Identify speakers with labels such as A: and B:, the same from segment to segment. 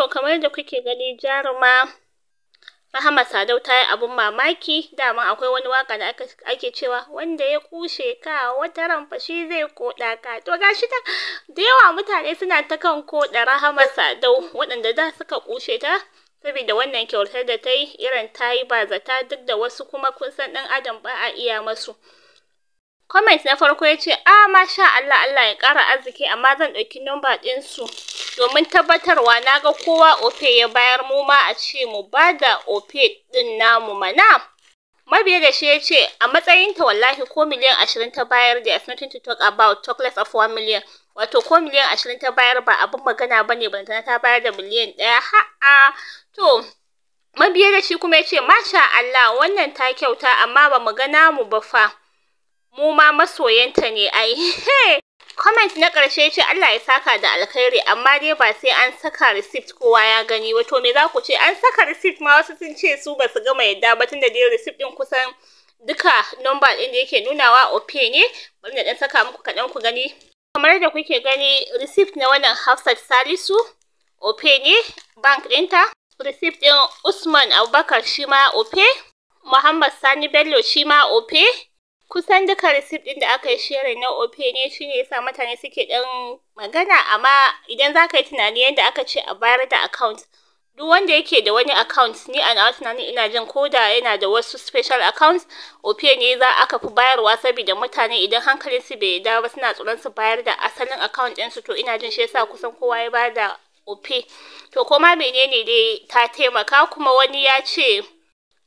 A: To kamar yadda kuke gani, Jaruma Rahama Sadau ta yi abun mamaki. Dama akwai wani waka da ake cewa wanda ya kushe ka wata ran fa shi zai koda ka. To gashi ta da yawa mutane suna ta kan koda Rahama Sadau, waɗanda da suka kushe ta saboda wannan kyautar da ta yi, irin ta yi ba zata, duk da wasu kuma kun san ɗan adam ba a iya masu. Comment na farko ya ce, masha Allah, Allah ya ƙara arziki, amma zan ɗauki number ɗinsu domin tabbatarwa. Na ga kowa ofe ya bayar, mu ma a ce mu ba da ofe ɗin namu mana. Mabiya da shi ya ce, a matsayinta wallahi ko miliyan 20 ta bayar, there is nothing to talk about, talk less of 1 million. Wato ko miliyan 20 ta bayar ba abin magana bane, bantana ta bayar da miliyan 1. To mabiya da shi kuma ya ce, masha Allah, wannan ta kyauta, amma ba mu ga namu ba fa, mu ma masoyanta ne ai. Comment na ƙarshe ce, Allah ya saka da alkhairi, amma dai ba sai an saka receipt kowa ya gani. Wato me za ku ce? An saka receipt ma wasu sun ce su ba su gama yadda ba, tunda dai receipt din kusan duka number din da yake nunawa ofe ne. Bari na dan saka muku kaɗan ku gani. Kamar da kuke gani, receipt na wannan Hafsat Salisu ofe ne, bank ɗinta. Receipt din Usman Abubakar shi ma ofe. Muhammad Sani Bello shi ma ofe. Kusan duka receipt din da aka yi share na ofe ne, shine yasa mutane suke dan magana. Amma idan za ka yi tunani yadda aka ce a bayar da account, duk wanda yake da wani account, ni a nawa tunani ina jin koda yana da wasu special accounts, ofe ne za aka fi bayarwa, saboda mutane idan hankalin su bai dawo ba suna tsoron su bayar da asalin account ɗinsu. To ina jin shi yasa kusan kowa ya bayar da ofe. To koma menene dai ta taimaka. Kuma wani ya ce,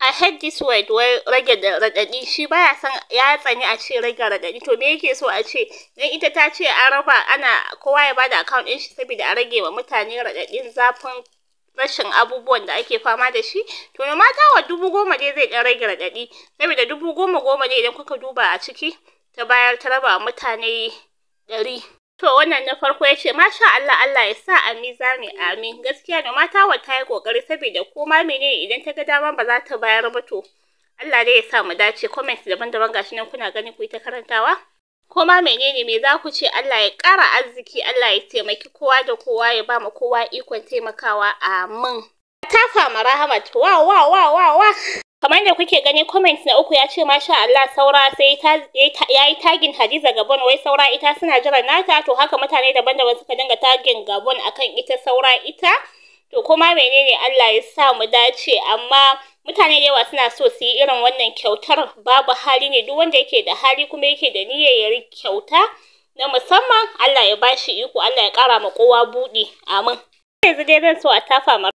A: I hate this word, wai rage da radadi. Shi baya san, ya tsani a ce rage radadi. To me yake so a ce? Dan ita ta ce an raba, ana kowa ya bada account din shi saboda a rage wa mutane radadin zafin rashin abubuwan da ake fama da shi. To no mata wa 10,000 dai zai dan rage radadi, saboda 10,000 ne idan kuka duba a ciki ta bayar, ta raba mutane 100. To wannan na farko ya ce, masha Allah, Allah ya sa a mizani, amin. Gaskiya no mata wa ta yi kokari, saboda koma menene idan ta ga dama ba za ta bayar ba. To Allah dai ya sa mu dace. Comments daban-daban gashi nan kuna gani, ku yi ta karantawa. Koma menene me za ku ce? Allah ya ƙara arziki, Allah ya taimaki kowa da kowa, ya ba mu kowa ikon taimakawa, amin. Tafa ma Rahmat, wa. Kamar da kuke gani, comment na uku ya ce, masha Allah, saura sai ya yi tagin Hadiza Gabon, wai saura ita suna jiran nata. To haka mutane daban-daban suka dinga tagin Gabon akan ita, saura ita. To kuma menene, Allah ya sa mu dace. Amma mutane da yawa suna so su yi irin wannan kyautar, babu hali ne. Duk wanda yake da hali kuma yake da niyyar ya yi kyauta na musamman, Allah ya bashi iko, Allah ya ƙara ma kowa buɗi, amin. Yanzu dai zan so a tafa ma